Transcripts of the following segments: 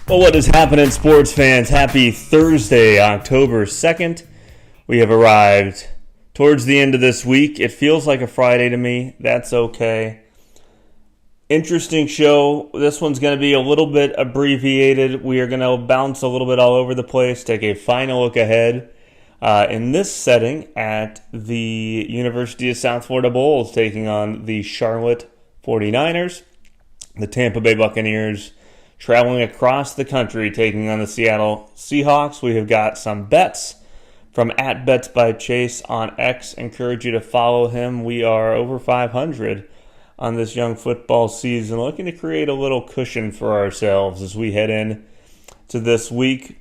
Well, what is happening, sports fans? Happy Thursday, October 2nd. We have arrived towards the end of this week. It feels like a Friday to me. That's okay. Interesting show. This one's going to be a little bit abbreviated. We are going to bounce a little bit all over the place, take a final look ahead. In this setting at the University of South Florida Bulls taking on the Charlotte 49ers. The Tampa Bay Buccaneers traveling across the country, taking on the Seattle Seahawks. We have got some bets from @BetsByChase on X. Encourage you to follow him. We are over 500 on this young football season, looking to create a little cushion for ourselves as we head in to this week.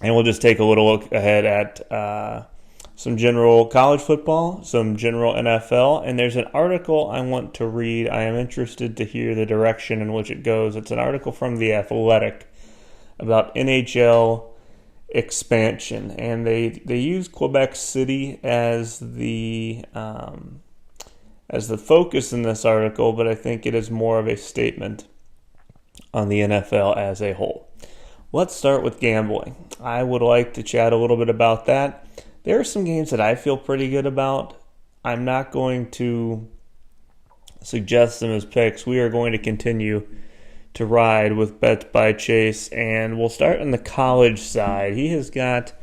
And we'll just take a little look ahead at some general college football, some general NFL, and there's an article I want to read. I am interested to hear the direction in which it goes. It's an article from The Athletic about NHL expansion, and they use Quebec City as the focus in this article, but I think it is more of a statement on the NFL as a whole. Let's start with gambling. I would like to chat a little bit about that. There are some games that I feel pretty good about. I'm not going to suggest them as picks. We are going to continue to ride with Bets by Chase, and we'll start on the college side. He has got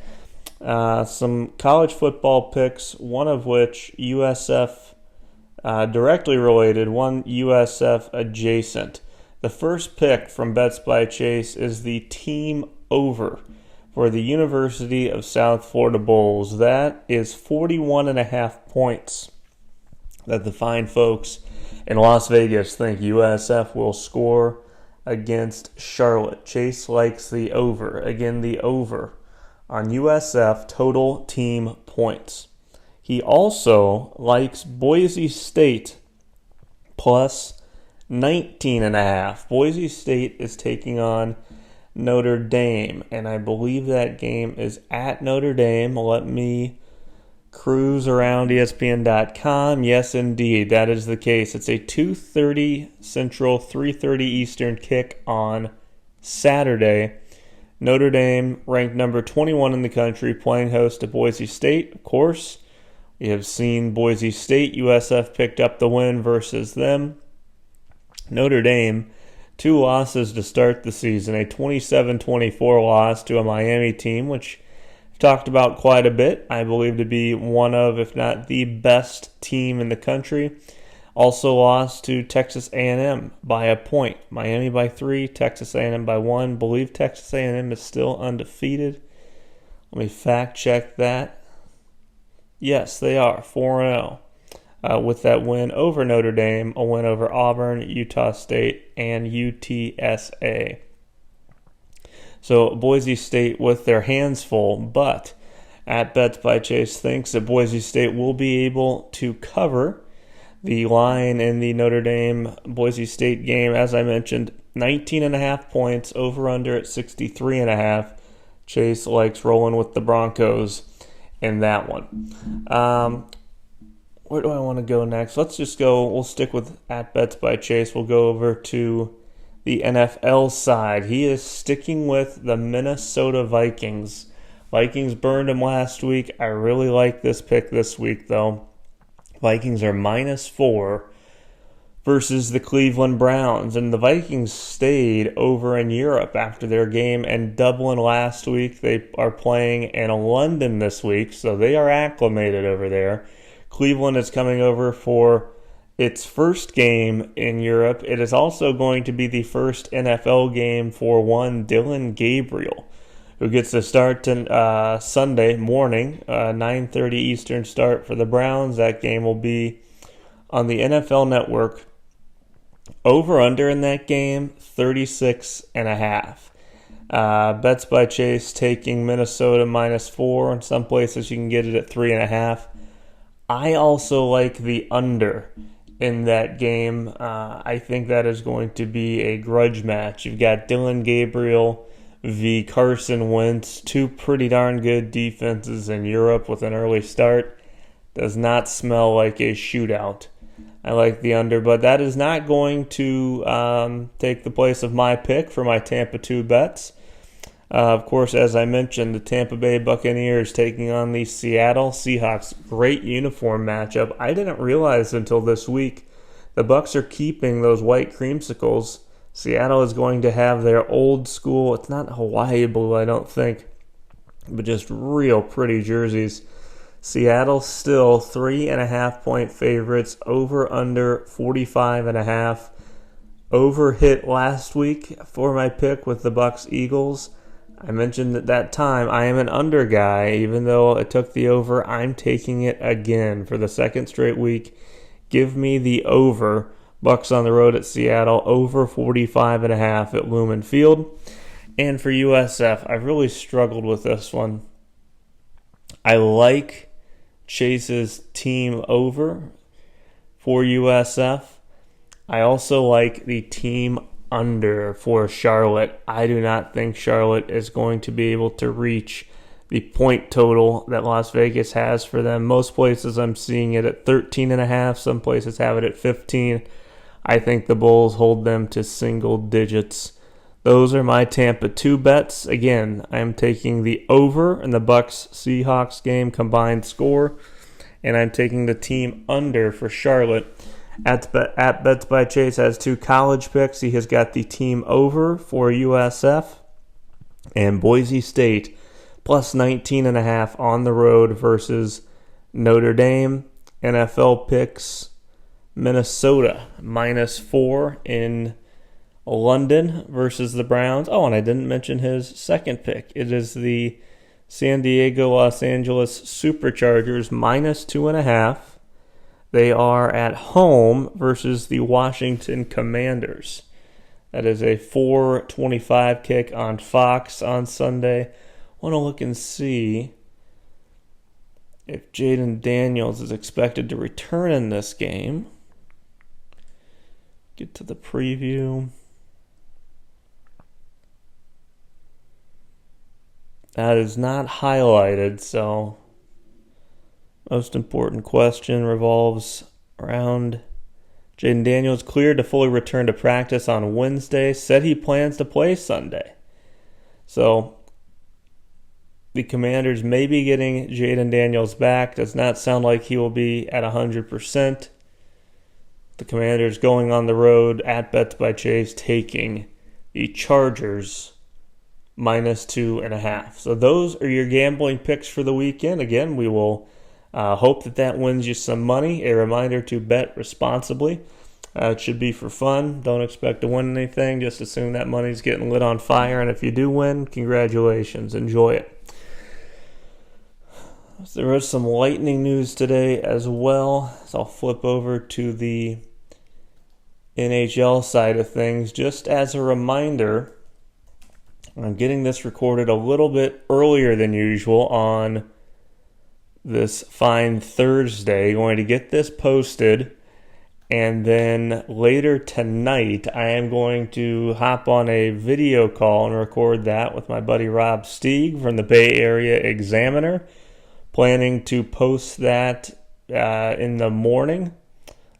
some college football picks, one of which USF directly related, one USF adjacent. The first pick from Bets by Chase is the team over for the University of South Florida Bulls. That is 41.5 points that the fine folks in Las Vegas think USF will score against Charlotte. Chase likes the over. Again, the over on USF total team points. He also likes Boise State plus 19.5. Boise State is taking on Notre Dame, and I believe that game is at Notre Dame. Let me cruise around ESPN.com. Yes, indeed, that is the case. It's a 2:30 Central, 3:30 Eastern kick on Saturday. Notre Dame, ranked number 21 in the country, playing host to Boise State. Of course, we have seen Boise State. USF picked up the win versus them. Notre Dame, 2 losses to start the season, a 27-24 loss to a Miami team, which I've talked about quite a bit. I believe to be one of, if not the best team in the country. Also lost to Texas A&M by a point. Miami by 3, Texas A&M by 1. Believe Texas A&M is still undefeated. Let me fact check that. Yes, they are 4-0. With that win over Notre Dame, a win over Auburn, Utah State, and UTSA. So Boise State with their hands full, but @BetsByChase thinks that Boise State will be able to cover the line in the Notre Dame-Boise State game. As I mentioned, 19.5 points, over-under at 63.5. Chase likes rolling with the Broncos in that one. Where do I want to go next? Let's just go, we'll stick with @BetsByChase. We'll go over to the NFL side. He is sticking with the Minnesota Vikings. Vikings burned him last week. I really like this pick this week, though. Vikings are -4 versus the Cleveland Browns. And the Vikings stayed over in Europe after their game in Dublin last week. They are playing in London this week, so they are acclimated over there. Cleveland is coming over for its first game in Europe. It is also going to be the first NFL game for one Dillon Gabriel, who gets to start Sunday morning, 9:30 Eastern start for the Browns. That game will be on the NFL Network. Over-under in that game, 36.5. Bets by Chase taking Minnesota -4. In some places you can get it at 3.5. I also like the under in that game. I think that is going to be a grudge match. You've got Dillon Gabriel v. Carson Wentz, 2 pretty darn good defenses in Europe with an early start. Does not smell like a shootout. I like the under, but that is not going to take the place of my pick for my Tampa 2 bets. Of course, as I mentioned, the Tampa Bay Buccaneers taking on the Seattle Seahawks. Great uniform matchup. I didn't realize until this week the Bucs are keeping those white creamsicles. Seattle is going to have their old school, it's not Hawaii blue, I don't think, but just real pretty jerseys. Seattle still 3.5-point favorites, over under 45.5. Over hit last week for my pick with the Bucs Eagles. I mentioned at that time I am an under guy, even though it took the over. I'm taking it again for the second straight week. Give me the over. Bucs on the road at Seattle, over 45.5 at Lumen Field. And for USF, I've really struggled with this one. I like Chase's team over for USF. I also like the team under for Charlotte. I do not think Charlotte is going to be able to reach the point total that Las Vegas has for them. Most places I'm seeing it at 13.5. Some places have it at 15. I think the Bulls hold them to single digits. Those are my Tampa 2 bets. Again, I am taking the over in the Bucs-Seahawks game combined score, and I'm taking the team under for Charlotte. At Bets by Chase has 2 college picks. He has got the team over for USF and Boise State plus 19.5 on the road versus Notre Dame. NFL picks Minnesota -4 in London versus the Browns. Oh, and I didn't mention his second pick. It is the San Diego Los Angeles Superchargers -2.5. They are at home versus the Washington Commanders. That is a 4:25 kick on Fox on Sunday. I want to look and see if Jaden Daniels is expected to return in this game. Get to the preview. That is not highlighted, so most important question revolves around Jaden Daniels cleared to fully return to practice on Wednesday. Said he plans to play Sunday. So the Commanders may be getting Jaden Daniels back. Does not sound like he will be at 100%. The Commanders going on the road at Bets by Chase taking the Chargers -2.5. So those are your gambling picks for the weekend. Again, we will hope that wins you some money. A reminder to bet responsibly. It should be for fun. Don't expect to win anything. Just assume that money's getting lit on fire. And if you do win, congratulations. Enjoy it. So there was some lightning news today as well. So I'll flip over to the NHL side of things. Just as a reminder, I'm getting this recorded a little bit earlier than usual on this fine Thursday. Going to get this posted, and then later tonight I am going to hop on a video call and record that with my buddy Rob Stieg from the Bay Area Examiner. Planning to post that in the morning,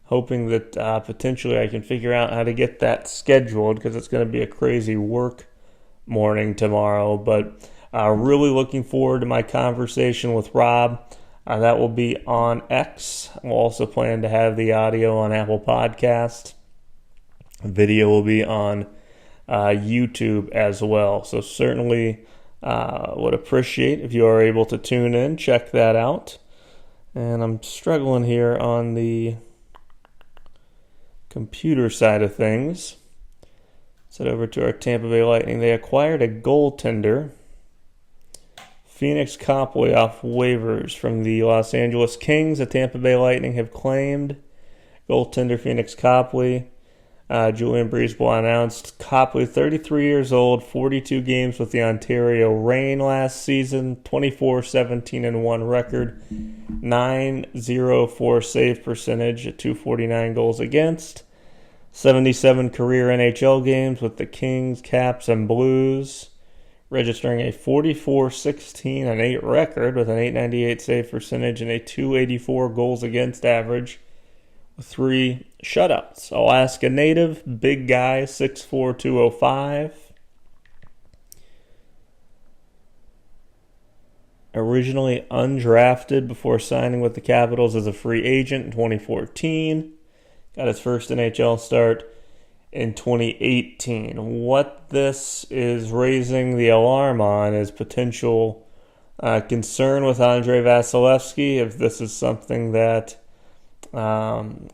hoping that potentially I can figure out how to get that scheduled, because it's going to be a crazy work morning tomorrow. But really looking forward to my conversation with Rob. That will be on X. We'll also plan to have the audio on Apple Podcast. Video will be on YouTube as well. So certainly would appreciate if you are able to tune in, check that out. And I'm struggling here on the computer side of things. Let's head over to our Tampa Bay Lightning. They acquired a goaltender, Phoenix Copley, off waivers from the Los Angeles Kings. The Tampa Bay Lightning have claimed goaltender Phoenix Copley. Julien BriseBois announced Copley, 33 years old, 42 games with the Ontario Reign last season, 24-17-1 record, .904 save percentage, 249 goals against, 77 career NHL games with the Kings, Caps, and Blues, registering a 44-16-8 record with an .898 save percentage and a .284 goals against average, 3 shutouts. Alaska native, big guy, 6'4", 205. Originally undrafted before signing with the Capitals as a free agent in 2014. Got his first NHL start in 2018. What this is raising the alarm on is potential concern with Andrei Vasilevsky, if this is something that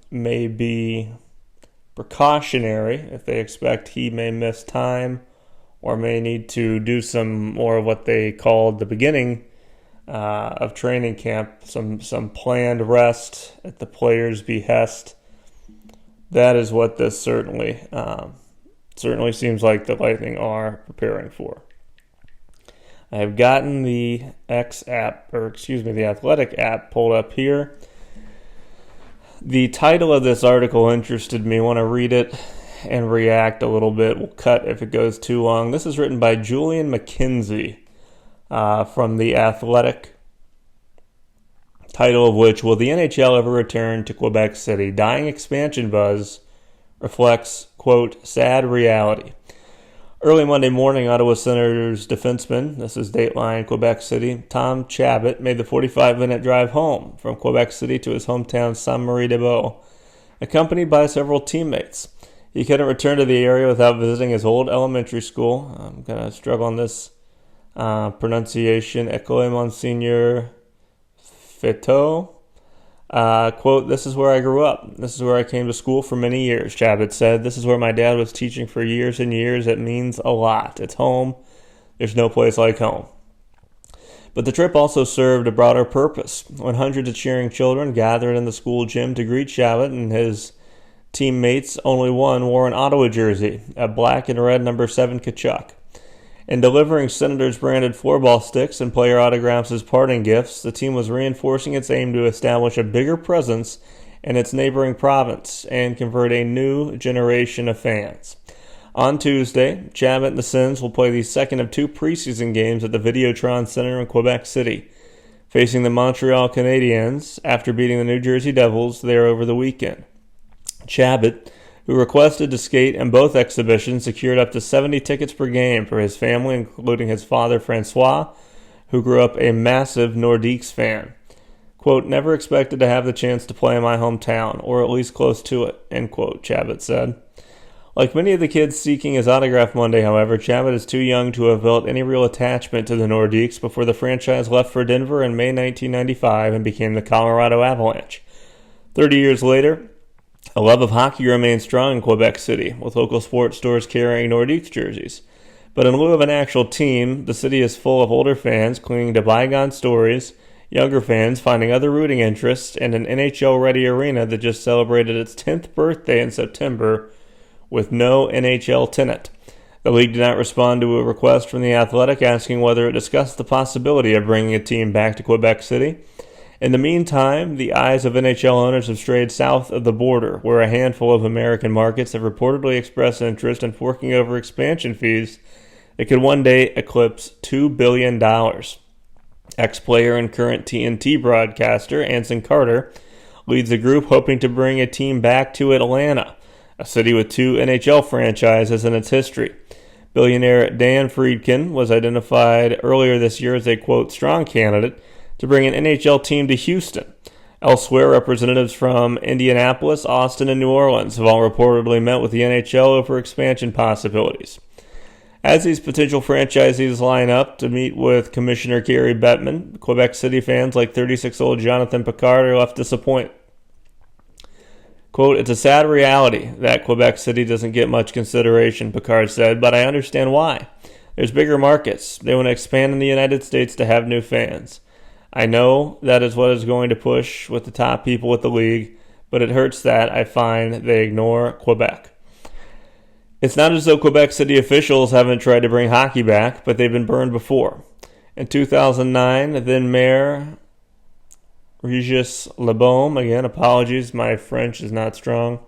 may be precautionary, if they expect he may miss time or may need to do some more of what they called the beginning of training camp, some planned rest at the player's behest. That is what this certainly seems like the Lightning are preparing for. I have gotten the the Athletic app pulled up here. The title of this article interested me. I want to read it and react a little bit. We'll cut if it goes too long. This is written by Julian McKenzie from the Athletic. Title of which, will the NHL ever return to Quebec City? Dying expansion buzz reflects, quote, sad reality. Early Monday morning, Ottawa Senators defenseman, this is Dateline Quebec City, Tom Chabot made the 45-minute drive home from Quebec City to his hometown Saint-Marie-des-Beaux, accompanied by several teammates. He couldn't return to the area without visiting his old elementary school. I'm going to struggle on this pronunciation. École Monseigneur Feteau. Quote, this is where I grew up. This is where I came to school for many years, Chabot said. This is where my dad was teaching for years and years. It means a lot. It's home. There's no place like home. But the trip also served a broader purpose. When hundreds of cheering children gathered in the school gym to greet Chabot and his teammates, only one wore an Ottawa jersey, a black and red number 7 Kachuk. In delivering Senators branded floorball sticks and player autographs as parting gifts, the team was reinforcing its aim to establish a bigger presence in its neighboring province and convert a new generation of fans. On Tuesday, Chabot and the Sens will play the second of 2 preseason games at the Videotron Center in Quebec City, facing the Montreal Canadiens after beating the New Jersey Devils there over the weekend. Chabot, who requested to skate in both exhibitions, secured up to 70 tickets per game for his family, including his father, Francois, who grew up a massive Nordiques fan. Quote, never expected to have the chance to play in my hometown, or at least close to it, end quote, Chabot said. Like many of the kids seeking his autograph Monday, however, Chabot is too young to have built any real attachment to the Nordiques before the franchise left for Denver in May 1995 and became the Colorado Avalanche. 30 years later, a love of hockey remains strong in Quebec City, with local sports stores carrying Nordiques jerseys. But in lieu of an actual team, the city is full of older fans clinging to bygone stories, younger fans finding other rooting interests, and an NHL-ready arena that just celebrated its 10th birthday in September with no NHL tenant. The league did not respond to a request from the Athletic asking whether it discussed the possibility of bringing a team back to Quebec City. In the meantime, the eyes of NHL owners have strayed south of the border, where a handful of American markets have reportedly expressed interest in forking over expansion fees that could one day eclipse $2 billion. Ex-player and current TNT broadcaster Anson Carter leads a group hoping to bring a team back to Atlanta, a city with 2 NHL franchises in its history. Billionaire Dan Friedkin was identified earlier this year as a, quote, strong candidate to bring an NHL team to Houston. Elsewhere, representatives from Indianapolis, Austin, and New Orleans have all reportedly met with the NHL over expansion possibilities. As these potential franchisees line up to meet with Commissioner Gary Bettman, Quebec City fans like 36-year-old Jonathan Picard are left disappointed. Quote, it's a sad reality that Quebec City doesn't get much consideration, Picard said, but I understand why. There's bigger markets. They want to expand in the United States to have new fans. I know that is what is going to push with the top people with the league, but it hurts that I find they ignore Quebec. It's not as though Quebec City officials haven't tried to bring hockey back, but they've been burned before. In 2009, then Mayor Régis Lebaume, again, apologies, my French is not strong,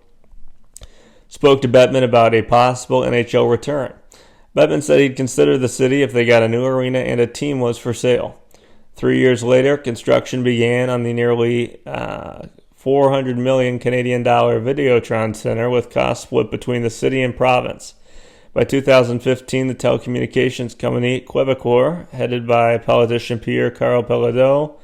spoke to Bettman about a possible NHL return. Bettman said he'd consider the city if they got a new arena and a team was for sale. 3 years later, construction began on the nearly 400 million Canadian dollar Videotron Center with costs split between the city and province. By 2015, the telecommunications company Quebecor, headed by politician Pierre-Carl Pelado,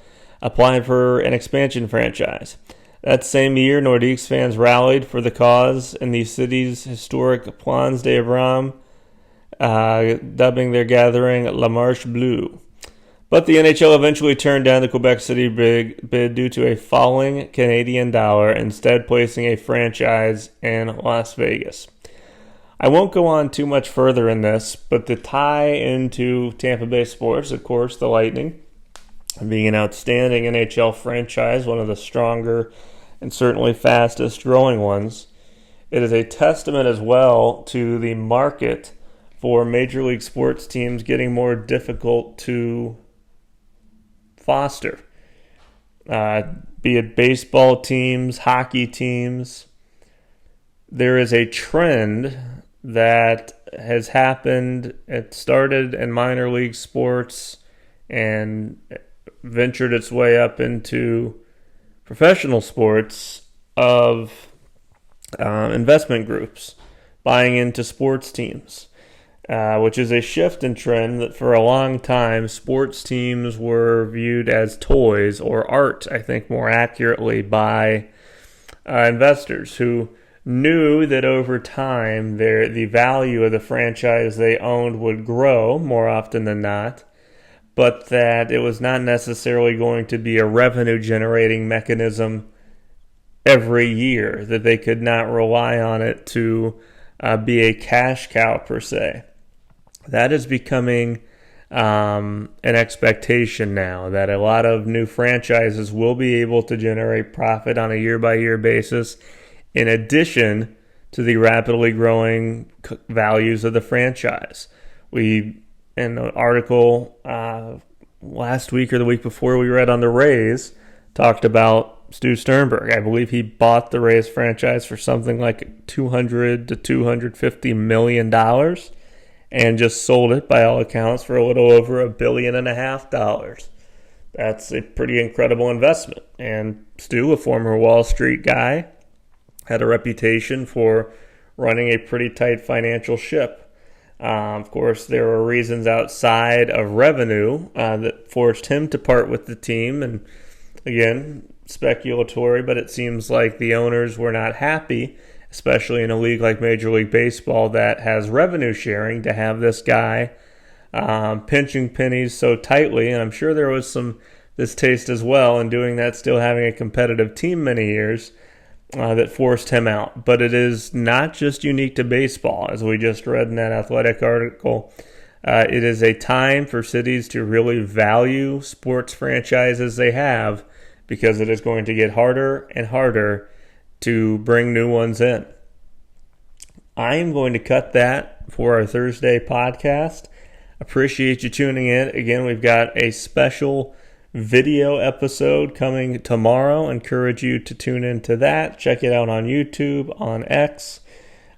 applied for an expansion franchise. That same year, Nordiques fans rallied for the cause in the city's historic Place des Avram, dubbing their gathering La Marche Bleue. But the NHL eventually turned down the Quebec City bid due to a falling Canadian dollar, instead placing a franchise in Las Vegas. I won't go on too much further in this, but the tie into Tampa Bay sports, of course, the Lightning, being an outstanding NHL franchise, one of the stronger and certainly fastest growing ones, it is a testament as well to the market for Major League sports teams getting more difficult to foster. Be it baseball teams, hockey teams, there is a trend that has happened. It started in minor league sports and ventured its way up into professional sports of investment groups buying into sports teams, which is a shift in trend that for a long time sports teams were viewed as toys or art, I think more accurately, by investors who knew that over time the value of the franchise they owned would grow more often than not, but that it was not necessarily going to be a revenue-generating mechanism every year, that they could not rely on it to be a cash cow per se. That is becoming an expectation now, that a lot of new franchises will be able to generate profit on a year-by-year basis, in addition to the rapidly growing values of the franchise. We, in an article last week or the week before we read on the Rays, talked about Stu Sternberg. I believe he bought the Rays franchise for something like $200 to $250 million and just sold it, by all accounts, for a little over $1.5 billion. That's a pretty incredible investment. And Stu, a former Wall Street guy, had a reputation for running a pretty tight financial ship. Of course, there were reasons outside of revenue that forced him to part with the team. And again, speculatory, but it seems like the owners were not happy, especially in a league like Major League Baseball that has revenue sharing, to have this guy pinching pennies so tightly. And I'm sure there was some distaste as well in doing that, still having a competitive team many years, that forced him out. But it is not just unique to baseball, as we just read in that Athletic article. It is a time for cities to really value sports franchises they have, because it is going to get harder and harder to bring new ones in. I am going to cut that for our Thursday podcast. Appreciate you tuning in. Again, we've got a special video episode coming tomorrow. Encourage you to tune into that. Check it out on YouTube, on X,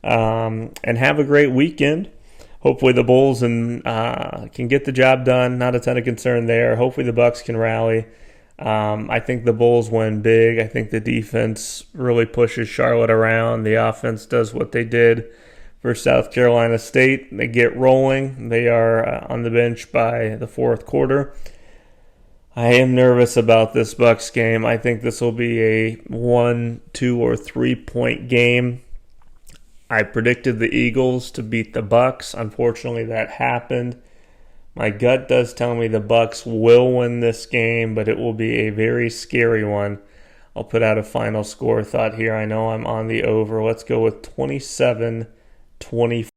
and have a great weekend. Hopefully the Bulls can get the job done. Not a ton of concern there. Hopefully the Bucks can rally. I think the Bulls win big. I think the defense really pushes Charlotte around. The offense does what they did for South Carolina State. They get rolling. They are on the bench by the fourth quarter. I am nervous about this Bucks game. I think this will be a 1, 2, or 3 point game. I predicted the Eagles to beat the Bucks. Unfortunately, that happened. My gut does tell me the Bucks will win this game, but it will be a very scary one. I'll put out a final score thought here. I know I'm on the over. Let's go with 27-24.